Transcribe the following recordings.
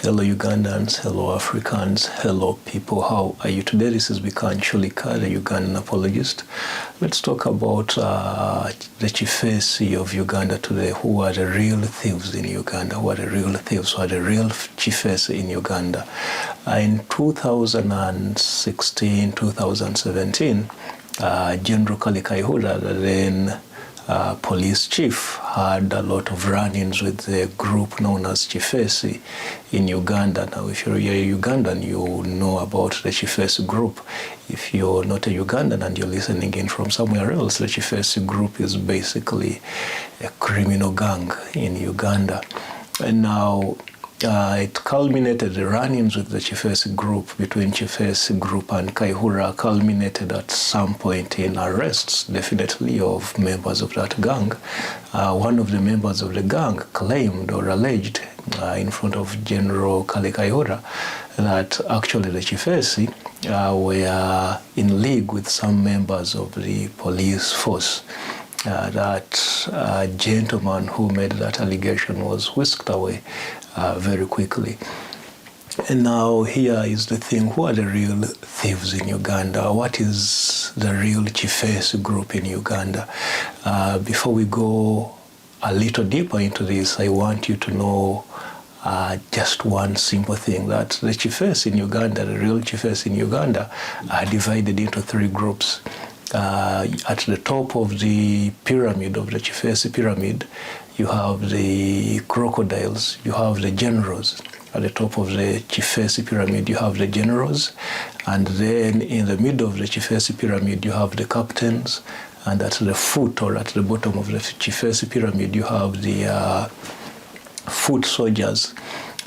Hello Ugandans, hello Africans, hello people, how are you today? This is Bikan Chulika, the Ugandan apologist. Let's talk about the Kifeesi of Uganda today. Who are the real thieves in Uganda? Who are the real thieves? Who are the real Kifeesi in Uganda? In 2016, 2017, General Kayihura, the then police chief, had a lot of run-ins with the group known as Kifeesi in Uganda. Now, if you're a Ugandan, you know about the Kifeesi group. If you're not a Ugandan and you're listening in from somewhere else, the Kifeesi group is basically a criminal gang in Uganda. And now, it culminated, the run-ins with the Kifeesi group, between Kifeesi group and Kayihura, culminated at some point in arrests, definitely, of members of that gang. One of the members of the gang claimed or alleged in front of General Kayihura that actually the Kifeesi were in league with some members of the police force. That gentleman who made that allegation was whisked away very quickly. And now here is the thing: who are the real thieves in Uganda? What is the real Kifeesi group in Uganda? Before we go a little deeper into this, I want you to know just one simple thing, that the Kifeesi in Uganda, the real Kifeesi in Uganda, are divided into three groups. At the top of the pyramid, of the Kifeesi pyramid, you have the crocodiles, you have the generals. At the top of the Kifeesi pyramid, you have the generals, and then in the middle of the Kifeesi pyramid, you have the captains, and at the foot or at the bottom of the Kifeesi pyramid, you have the foot soldiers.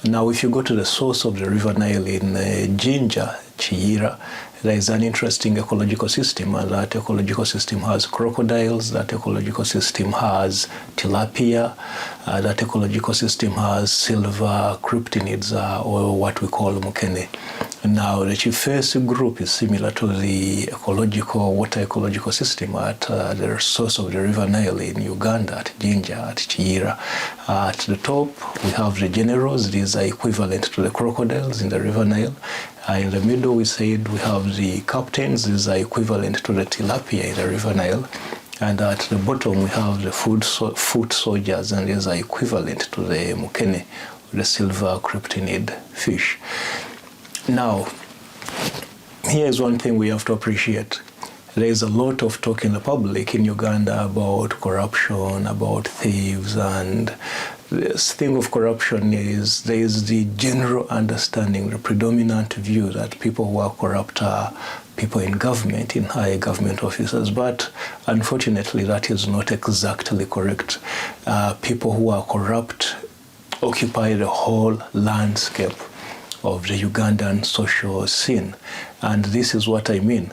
Now, if you go to the source of the River Nile in Jinja, Kayihura, there is an interesting ecological system, and that ecological system has crocodiles, that ecological system has tilapia, that ecological system has silver cryptinids, or what we call mukene. Now, the Kifeesi group is similar to the water ecological system at the source of the River Nile in Uganda, at Jinja, at Kayihura. At the top, we have the generals. These are equivalent to the crocodiles in the River Nile. In the middle, we said we have the captains. These are equivalent to the tilapia in the River Nile. And at the bottom, we have the foot soldiers, and these are equivalent to the mukene, the silver cryptinid fish. Now, here's one thing we have to appreciate. There is a lot of talk in the public in Uganda about corruption, about thieves, and this thing of corruption is, there is the general understanding, the predominant view that people who are corrupt are people in government, in high government offices. But unfortunately, that is not exactly correct. People who are corrupt occupy the whole landscape of the Ugandan social scene. And this is what I mean.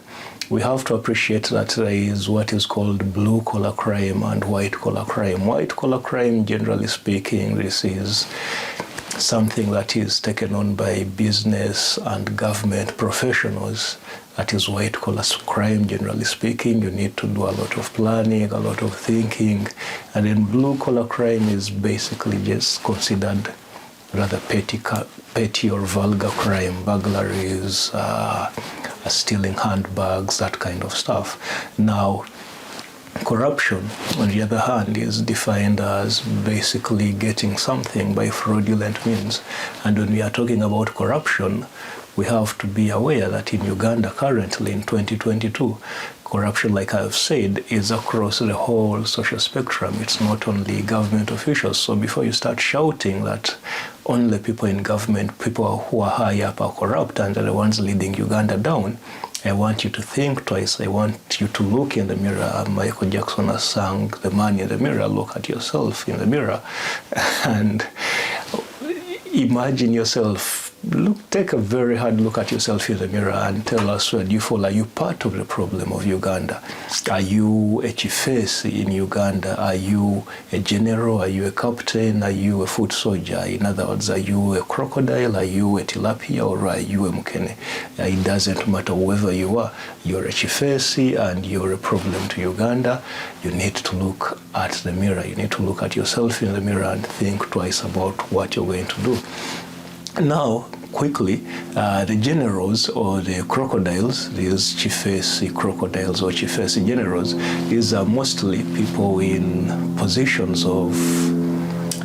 We have to appreciate that there is what is called blue-collar crime and white-collar crime. White-collar crime, generally speaking, this is something that is taken on by business and government professionals. That is white-collar crime, generally speaking. You need to do a lot of planning, a lot of thinking. And then blue-collar crime is basically just considered rather petty or vulgar crime, burglaries, stealing handbags, that kind of stuff. Now, corruption, on the other hand, is defined as basically getting something by fraudulent means. And when we are talking about corruption, we have to be aware that in Uganda currently, in 2022, corruption, like I've said, is across the whole social spectrum. It's not only government officials. So before you start shouting that only people in government, people who are high up, are corrupt and are the ones leading Uganda down, I want you to think twice. I want you to look in the mirror. Michael Jackson has sung "The Man in the Mirror." Look at yourself in the mirror and imagine yourself. Take a very hard look at yourself in the mirror and tell us, where do you fall? Are you part of the problem of Uganda? Are you a Kifeesi in Uganda? Are you a general? Are you a captain? Are you a foot soldier? In other words, are you a crocodile? Are you a tilapia? Or are you a mukene? It doesn't matter whoever you are. You're a Kifeesi and you're a problem to Uganda. You need to look at the mirror. You need to look at yourself in the mirror and think twice about what you're going to do. Now, quickly, the generals or the crocodiles, these Kifeesi crocodiles or Kifeesi generals, these are mostly people in positions of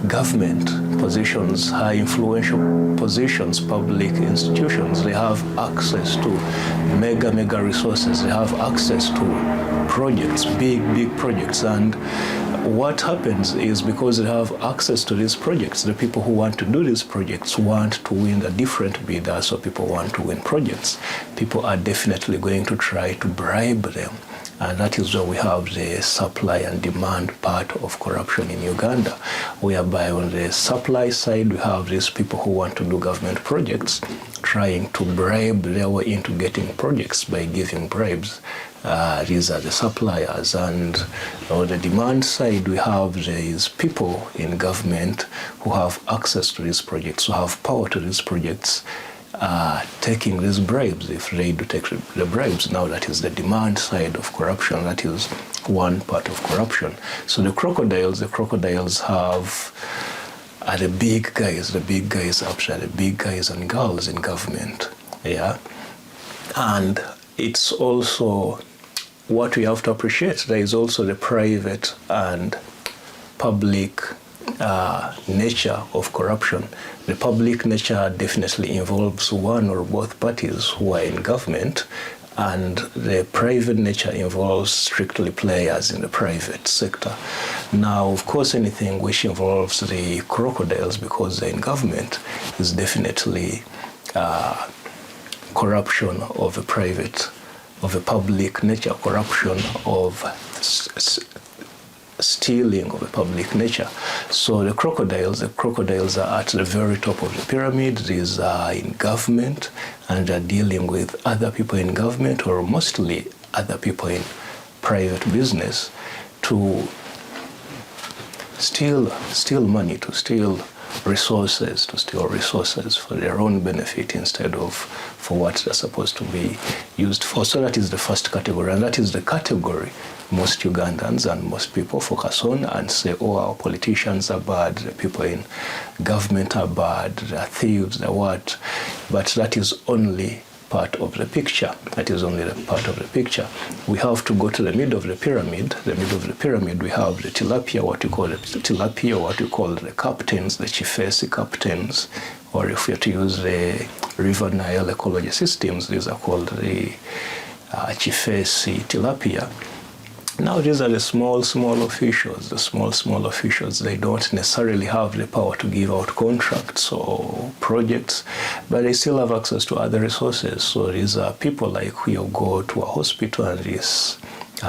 government, positions, high influential positions, public institutions. They have access to mega resources. They have access to projects, big projects. And what happens is, because they have access to these projects, the people who want to do these projects want to win the different bidders, so people want to win projects. People are definitely going to try to bribe them. And that is where we have the supply and demand part of corruption in Uganda, whereby on the supply side, we have these people who want to do government projects, trying to bribe their way into getting projects by giving bribes. These are the suppliers. And on the demand side, we have these people in government who have access to these projects, who have power to these projects, taking these bribes. If they do take the bribes, now that is the demand side of corruption. That is one part of corruption. So the crocodiles have the big guys up there, the big guys and girls in government. Yeah. And it's also what we have to appreciate. There is also the private and public nature of corruption. The public nature definitely involves one or both parties who are in government, and the private nature involves strictly players in the private sector. Now, of course, anything which involves the crocodiles, because they're in government, is definitely corruption of a public nature, corruption of stealing of a public nature. So the crocodiles are at the very top of the pyramid. These are in government, and they're dealing with other people in government, or mostly other people in private business, to steal money, to steal resources for their own benefit instead of for what they're supposed to be used for. So that is the first category, and that is the category most Ugandans and most people focus on and say, oh, our politicians are bad, the people in government are bad, they're thieves, they're what. But that is only part of the picture. That is only the part of the picture. We have to go to the middle of the pyramid. The middle of the pyramid, we have the tilapia, what you call the captains, the Kifeesi captains, or if you're to use the River Nile ecology systems, these are called the Kifeesi tilapia. Now, these are the small officials. The small officials, they don't necessarily have the power to give out contracts or projects, but they still have access to other resources. So these are people like you go to a hospital and this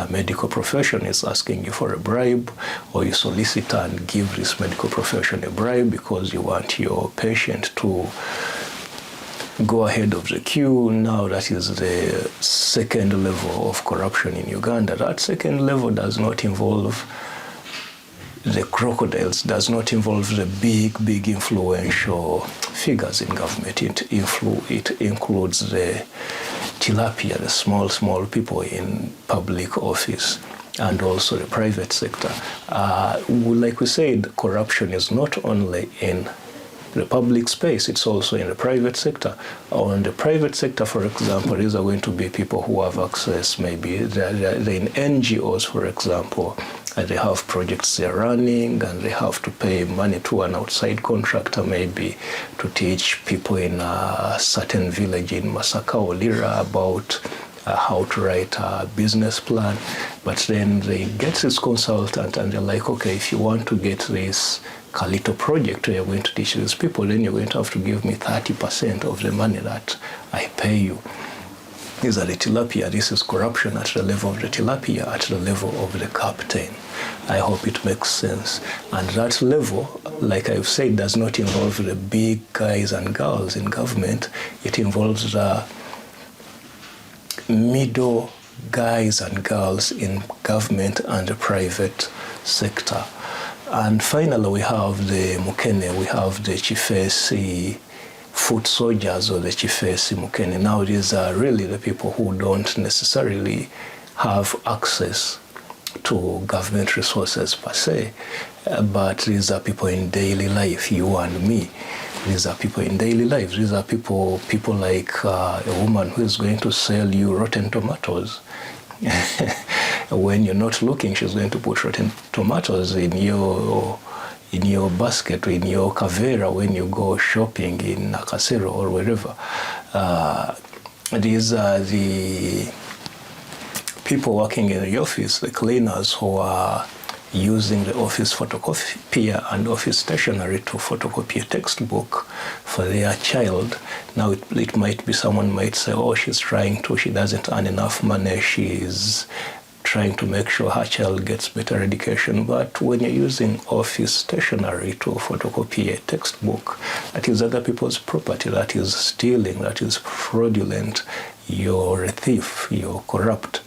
medical profession is asking you for a bribe, or you solicit and give this medical profession a bribe because you want your patient to go ahead of the queue. Now that is the second level of corruption in Uganda. That second level does not involve the crocodiles, does not involve the big influential figures in government. It includes the tilapia, the small people in public office, and also the private sector. Like we said, corruption is not only in the public space, it's also in the private sector. In the private sector, for example, these are going to be people who have access, maybe they're in NGOs, for example, and they have projects they're running, and they have to pay money to an outside contractor, maybe to teach people in a certain village in Masaka or Lira about how to write a business plan. But then they get this consultant and they're like, okay, if you want to get this Kalito project where you're going to teach these people, then you're going to have to give me 30% of the money that I pay you. These are the tilapia. This is corruption at the level of the tilapia, at the level of the captain. I hope it makes sense. And that level, like I've said, does not involve the big guys and girls in government. It involves the middle guys and girls in government and the private sector. And finally, we have the Mukene, we have the Kifeesi foot soldiers, or the Kifeesi Mukene. Now, these are really the people who don't necessarily have access to government resources per se. But these are people in daily life, you and me. These are people in daily life. These are people like a woman who is going to sell you rotten tomatoes. When you're not looking, she's going to put rotten tomatoes in your basket, in your kavera when you go shopping in Nakasero or wherever. These are the people working in the office, the cleaners who are using the office photocopier and office stationery to photocopy a textbook for their child. Now it might be, someone might say, oh, she doesn't earn enough money, she's trying to make sure her child gets better education. But when you're using office stationery to photocopy a textbook, that is other people's property, that is stealing, that is fraudulent, you're a thief, you're corrupt.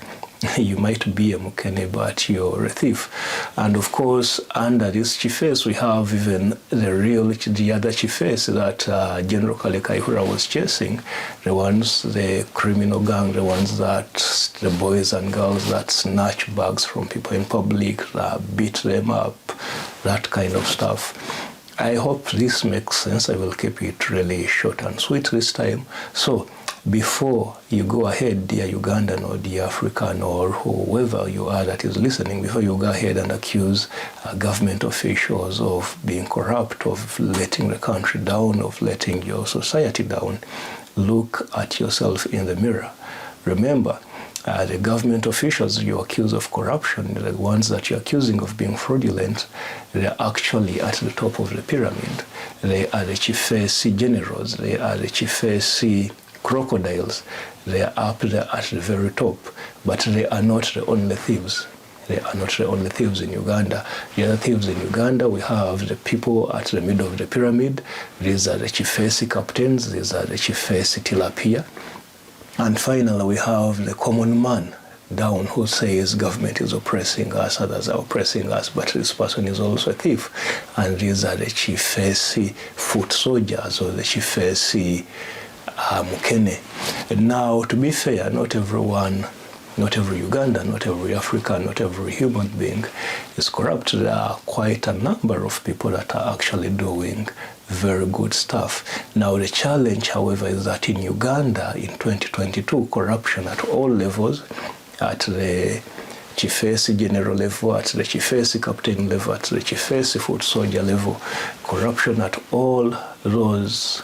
You might be a mukene, but you're a thief. And of course, under this Kifeesi, we have even the other Kifeesi that General Kayihura was chasing, the criminal gang, the boys and girls that snatch bags from people in public, beat them up, that kind of stuff. I hope this makes sense. I will keep it really short and sweet this time. So, before you go ahead, dear Ugandan or dear African or whoever you are that is listening, before you go ahead and accuse government officials of being corrupt, of letting the country down, of letting your society down, look at yourself in the mirror. Remember, the government officials you accuse of corruption, the ones that you're accusing of being fraudulent, they're actually at the top of the pyramid. They are the Kifeesi generals, they are the Kifeesi crocodiles. They are up there at the very top, but they are not the only thieves. They are not the only thieves in Uganda. The other thieves in Uganda, we have the people at the middle of the pyramid. These are the Kifeesi captains, these are the Kifeesi tilapia. And finally, we have the common man down who says government is oppressing us, others are oppressing us, but this person is also a thief. And these are the Kifeesi foot soldiers, or the Kifeesi mukene. Now, to be fair, not every Ugandan, not every African, not every human being is corrupt. There are quite a number of people that are actually doing very good stuff. Now, the challenge, however, is that in Uganda in 2022, corruption at all levels, at the Kifeesi general level, at the Kifeesi captain level, at the Kifeesi foot soldier level, corruption at all those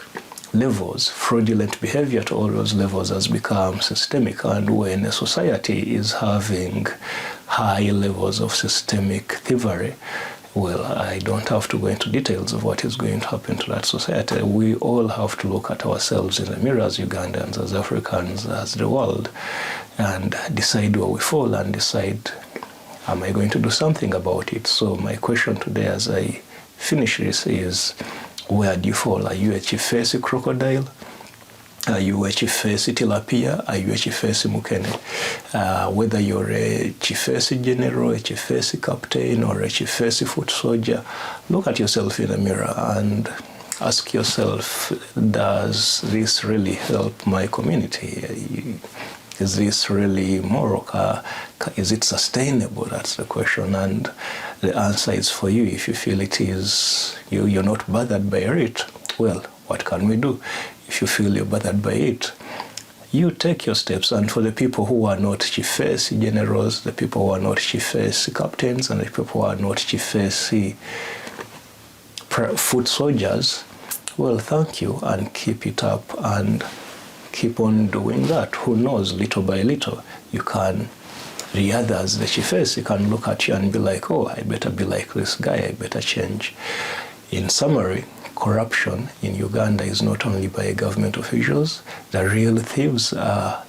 levels, fraudulent behavior at all those levels has become systemic. And when a society is having high levels of systemic thievery, well, I don't have to go into details of what is going to happen to that society. We all have to look at ourselves in the mirror as Ugandans, as Africans, as the world, and decide where we fall and decide, am I going to do something about it? So my question today as I finish this is, where do you fall? Are you a Kifeesi crocodile? Are you a Kifeesi tilapia? Are you a Kifeesi mukene? Whether you're a Kifeesi general, a Kifeesi captain, or a Kifeesi foot soldier, look at yourself in the mirror and ask yourself, does this really help my community? Is this really moral? Is it sustainable? That's the question. And the answer is for you. If you feel it is, you're not bothered by it, well, what can we do? If you feel you're bothered by it, you take your steps. And for the people who are not Kifeesi generals, the people who are not Kifeesi captains, and the people who are not Kifeesi foot soldiers, well, thank you, and keep it up and keep on doing that. Who knows, little by little, the others, the Kifeesi, can look at you and be like, oh, I better be like this guy, I better change. In summary, corruption in Uganda is not only by government officials. The real thieves are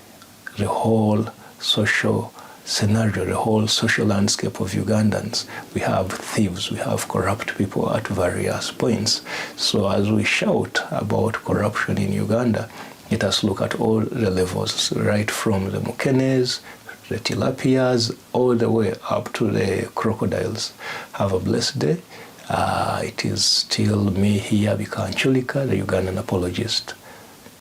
the whole social scenario, the whole social landscape of Ugandans. We have thieves, we have corrupt people at various points. So as we shout about corruption in Uganda, let us look at all the levels, right from the mukenes, the tilapias, all the way up to the crocodiles. Have a blessed day. It is still me here, Bikanchulika, the Ugandan apologist.